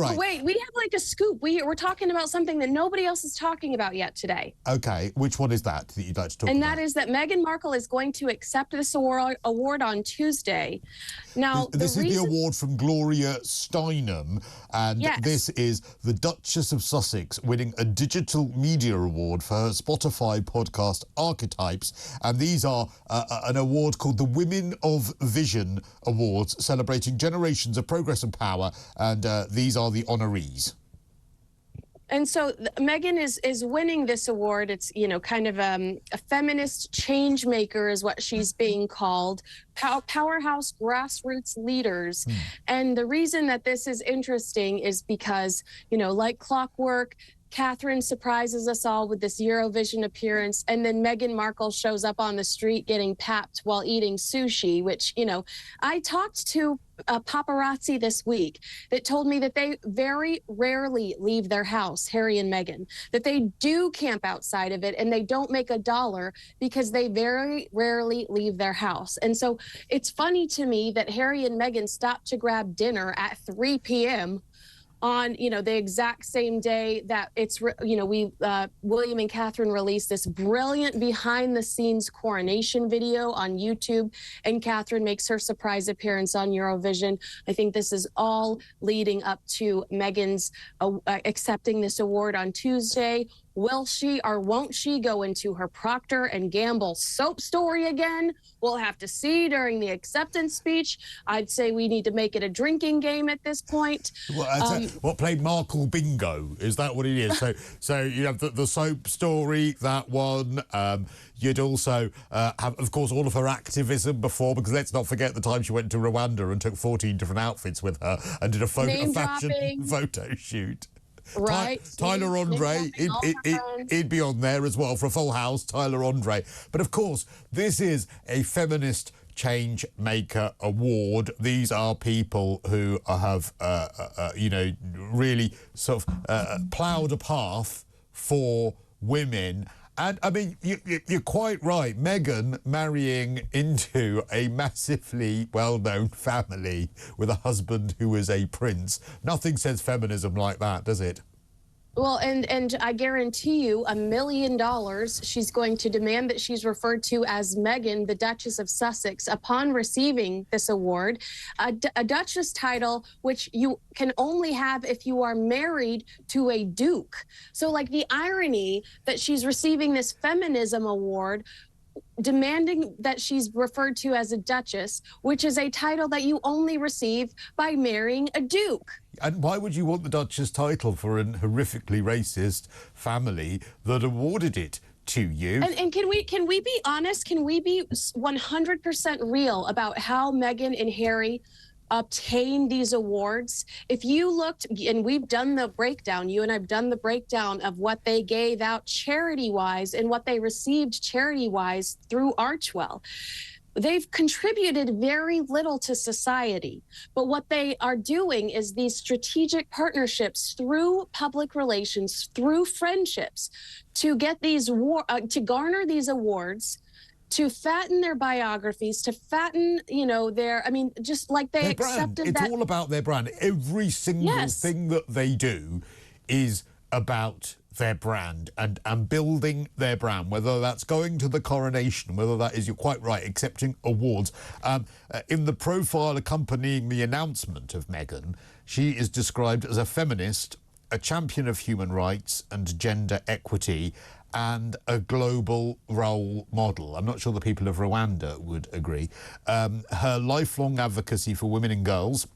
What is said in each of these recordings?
right. Wait, we have like a scoop. We're talking about something that nobody else is talking about yet today. Okay, which one is that you'd like to talk about? And that is that Meghan Markle is going to accept this award on Tuesday. Now, this is the award from Gloria Steinem, and yes. This is the Duchess of Sussex winning a Digital Media Award for her Spotify podcast Archetypes, and these are an award called the Women of Vision Awards, celebrating generations of progress and power, and these are the honorees. And so Meghan is winning this award. It's, you know, kind of a feminist change maker is what she's being called. Powerhouse grassroots leaders. And the reason that this is interesting is because, you know, like clockwork, Catherine surprises us all with this Eurovision appearance, and then Meghan Markle shows up on the street getting papped while eating sushi, which, you know, I talked to a paparazzi this week that told me that they very rarely leave their house, Harry and Meghan, that they do camp outside of it and they don't make a dollar because they very rarely leave their house. And so it's funny to me that Harry and Meghan stopped to grab dinner at 3 p.m. on, you know, the exact same day that it's, you know, William and Catherine released this brilliant behind the scenes coronation video on YouTube, and Catherine makes her surprise appearance on Eurovision. I think this is all leading up to Meghan's accepting this award on Tuesday. Will she or won't she go into her Procter & Gamble soap story again? We'll have to see during the acceptance speech. I'd say we need to make it a drinking game at this point. Well, what played Markle Bingo? Is that what it is? So you have the soap story, that one. You'd also have, of course, all of her activism before, because let's not forget the time she went to Rwanda and took 14 different outfits with her and did a fashion photo shoot. Right. Tyler Andre, he'd be on there as well for a full house, Tyler Andre. But of course, this is a feminist change maker award. These are people who have, you know, really sort of ploughed a path for women. And, I mean, you're quite right. Meghan marrying into a massively well-known family with a husband who is a prince. Nothing says feminism like that, does it? Well, and I guarantee you $1 million she's going to demand that she's referred to as Meghan, the Duchess of Sussex, upon receiving this award, a Duchess title which you can only have if you are married to a duke. So, like, the irony that she's receiving this feminism award, demanding that she's referred to as a duchess, which is a title that you only receive by marrying a duke. And why would you want the Duchess title for a horrifically racist family that awarded it to you? And can we be honest? Can we be 100% real about how Meghan and Harry obtain these awards? If you looked, and we've done the breakdown, you and I've done the breakdown of what they gave out charity-wise and what they received charity-wise through Archewell. They've contributed very little to society, but what they are doing is these strategic partnerships through public relations, through friendships, to get these to garner these awards, to fatten their biographies, to fatten, you know, their, I mean, just like they accepted that. It's all about their brand. Every single thing that they do is about their brand and building their brand, whether that's going to the coronation, whether that is, you're quite right, accepting awards. In the profile accompanying the announcement of Meghan, she is described as a feminist, a champion of human rights and gender equity, and a global role model. I'm not sure the people of Rwanda would agree. Her lifelong advocacy for women and girls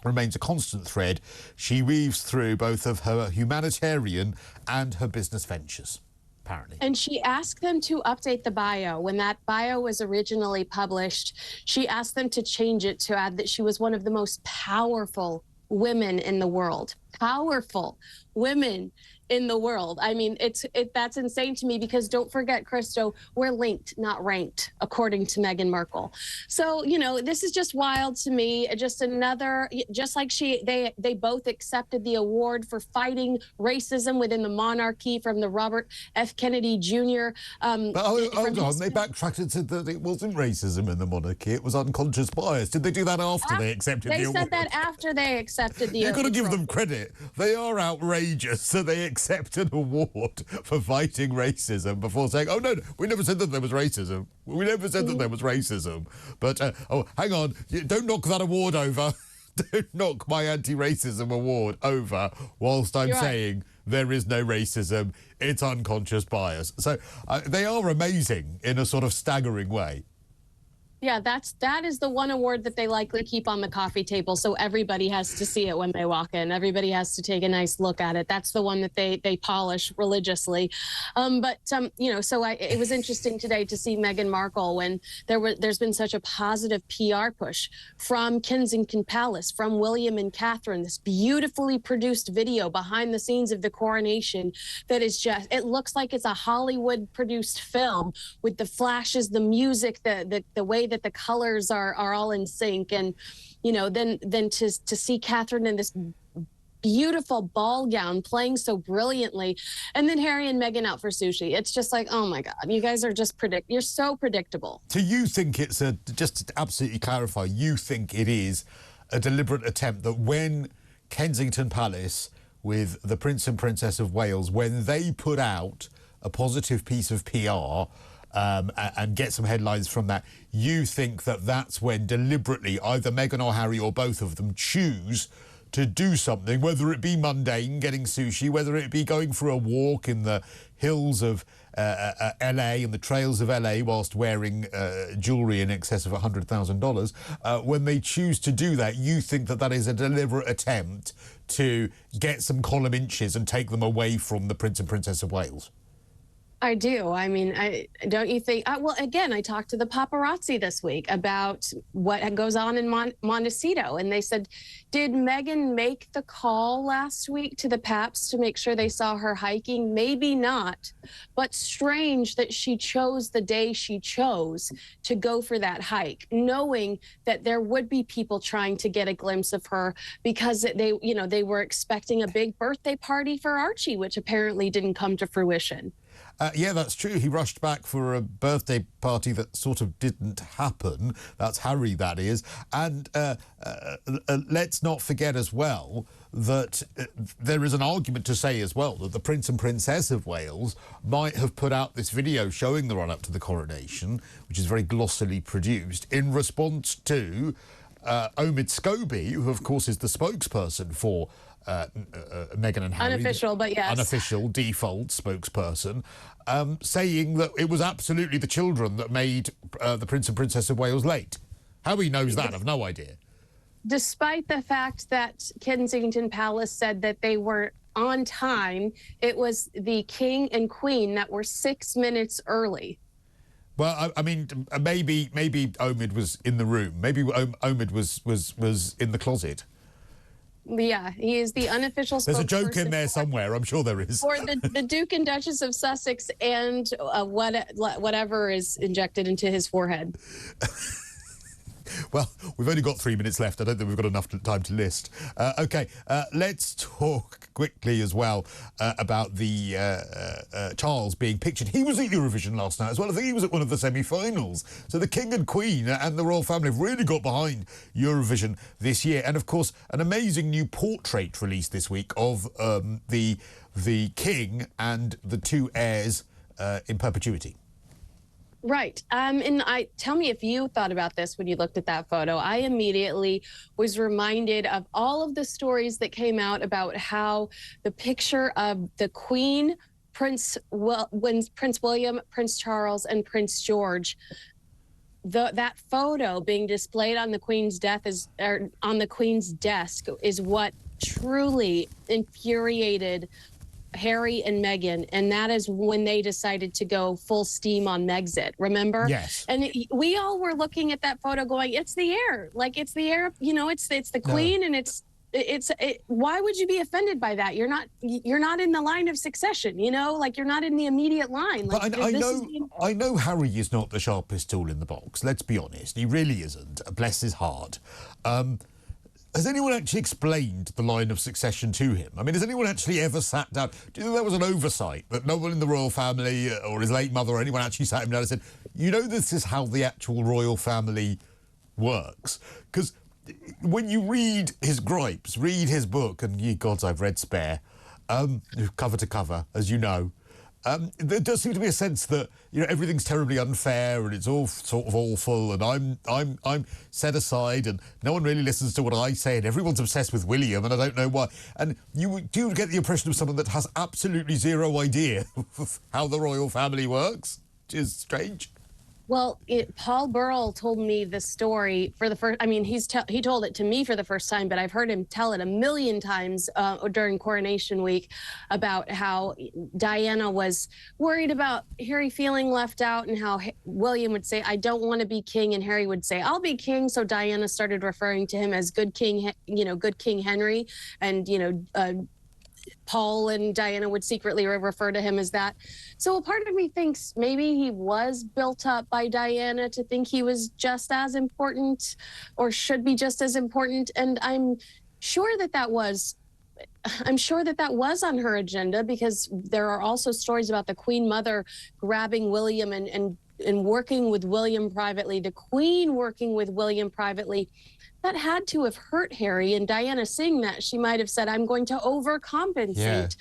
remains a constant thread she weaves through both of her humanitarian and her business ventures, apparently. And she asked them to update the bio. When that bio was originally published, she asked them to change it to add that she was one of the most powerful women in the world. powerful women in the world. I mean, that's insane to me, because don't forget, Cristo, we're linked, not ranked, according to Meghan Markle. So, you know, this is just wild to me. Just another, just like they both accepted the award for fighting racism within the monarchy from the Robert F. Kennedy Jr. But hold on, they backtracked and said that it wasn't racism in the monarchy, it was unconscious bias. Did they do that after they accepted the award? They said that after they accepted the award. You've got to give them credit. They are outrageous, so they accept an award for fighting racism before saying, oh, no, we never said that there was racism. We never said that there was racism. But, oh, hang on, don't knock that award over. Don't knock my anti-racism award over whilst I'm saying there is no racism. It's unconscious bias. So they are amazing in a sort of staggering way. Yeah, that is the one award that they likely keep on the coffee table, so everybody has to see it when they walk in. Everybody has to take a nice look at it. That's the one that they polish religiously. You know, so it was interesting today to see Meghan Markle when there's been such a positive PR push from Kensington Palace, from William and Catherine, this beautifully produced video behind the scenes of the coronation that is just, it looks like it's a Hollywood produced film with the flashes, the music, the way that the colors are all in sync. And, you know, then to see Catherine in this beautiful ball gown playing so brilliantly, and then Harry and Meghan out for sushi. It's just like, oh my God, you guys are just you're so predictable. Do you think it's just to absolutely clarify, you think it is a deliberate attempt that when Kensington Palace with the Prince and Princess of Wales, when they put out a positive piece of PR and get some headlines from that, you think that that's when deliberately either Meghan or Harry or both of them choose to do something, whether it be mundane, getting sushi, whether it be going for a walk in the hills of LA and the trails of LA whilst wearing jewellery in excess of $100,000, when they choose to do that, you think that that is a deliberate attempt to get some column inches and take them away from the Prince and Princess of Wales? I do. I mean, don't you think? Well, again, I talked to the paparazzi this week about what goes on in Montecito, and they said, did Meghan make the call last week to the Paps to make sure they saw her hiking? Maybe not, but strange that she chose the day she chose to go for that hike, knowing that there would be people trying to get a glimpse of her because they were expecting a big birthday party for Archie, which apparently didn't come to fruition. Yeah, that's true. He rushed back for a birthday party that sort of didn't happen. That's Harry, that is. And let's not forget as well that there is an argument to say as well that the Prince and Princess of Wales might have put out this video showing the run-up to the coronation, which is very glossily produced, in response to Omid Scobie, who, of course, is the spokesperson for Meghan and Harry. Unofficial, but yes. Unofficial, default spokesperson, saying that it was absolutely the children that made the Prince and Princess of Wales late. How he knows that, I've no idea. Despite the fact that Kensington Palace said that they were on time, it was the King and Queen that were 6 minutes early. Well, I mean, maybe Omid was in the room. Maybe Omid was in the closet. Yeah, he is the unofficial spokesperson. There's a joke in there somewhere, I'm sure there is. For the Duke and Duchess of Sussex and whatever is injected into his forehead. Well, we've only got 3 minutes left. I don't think we've got enough time to list. OK, let's talk quickly as well about the Charles being pictured. He was at Eurovision last night as well. I think he was at one of the semi-finals. So the King and Queen and the royal family have really got behind Eurovision this year. And, of course, an amazing new portrait released this week of the King and the two heirs in perpetuity. Right. And tell me if you thought about this when you looked at that photo. I immediately was reminded of all of the stories that came out about how the picture of the Queen, Prince William, Prince Charles, and Prince George, that photo being displayed on the Queen's desk is what truly infuriated Harry and Meghan, and that is when they decided to go full steam on Megxit, remember? Yes. And we all were looking at that photo going, it's the heir. Like, it's the heir, you know, it's the Queen and it's why would you be offended by that? You're not in the line of succession, you know, like you're not in the immediate line. Like, but I know Harry is not the sharpest tool in the box. Let's be honest, he really isn't. Bless his heart. Has anyone actually explained the line of succession to him? I mean, has anyone actually ever sat down? Do you think that was an oversight, that no one in the royal family or his late mother or anyone actually sat him down and said, you know, this is how the actual royal family works? Because when you read his gripes, read his book, and ye gods, I've read Spare, cover to cover, as you know, there does seem to be a sense that, you know, everything's terribly unfair and it's all sort of awful, and I'm set aside and no one really listens to what I say and everyone's obsessed with William and I don't know why. And you do get the impression of someone that has absolutely zero idea of how the royal family works, which is strange. Well, Paul Burrell told me the story for the first. I mean, he told it to me for the first time, but I've heard him tell it a million times during Coronation Week about how Diana was worried about Harry feeling left out, and how William would say, "I don't want to be king," and Harry would say, "I'll be king." So Diana started referring to him as good King, good King Henry, and Paul and Diana would secretly refer to him as that. So a part of me thinks maybe he was built up by Diana to think he was just as important, or should be just as important. And I'm sure that was on her agenda, because there are also stories about the Queen Mother grabbing William and working with William privately, the Queen working with William privately. That had to have hurt Harry, and Diana seeing that, she might have said, I'm going to overcompensate.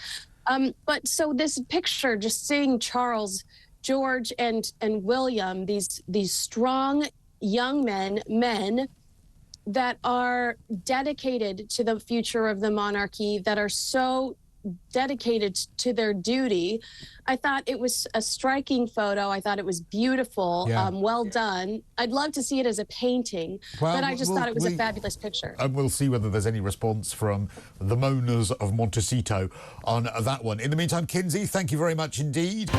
Yeah. But so this picture, just seeing Charles, George, and William, these strong young men that are dedicated to the future of the monarchy, that are so dedicated to their duty. I thought it was a striking photo. I thought it was beautiful, well done. I'd love to see it as a painting, but I just thought it was a fabulous picture. And we'll see whether there's any response from the moaners of Montecito on that one. In the meantime, Kinsey, thank you very much indeed.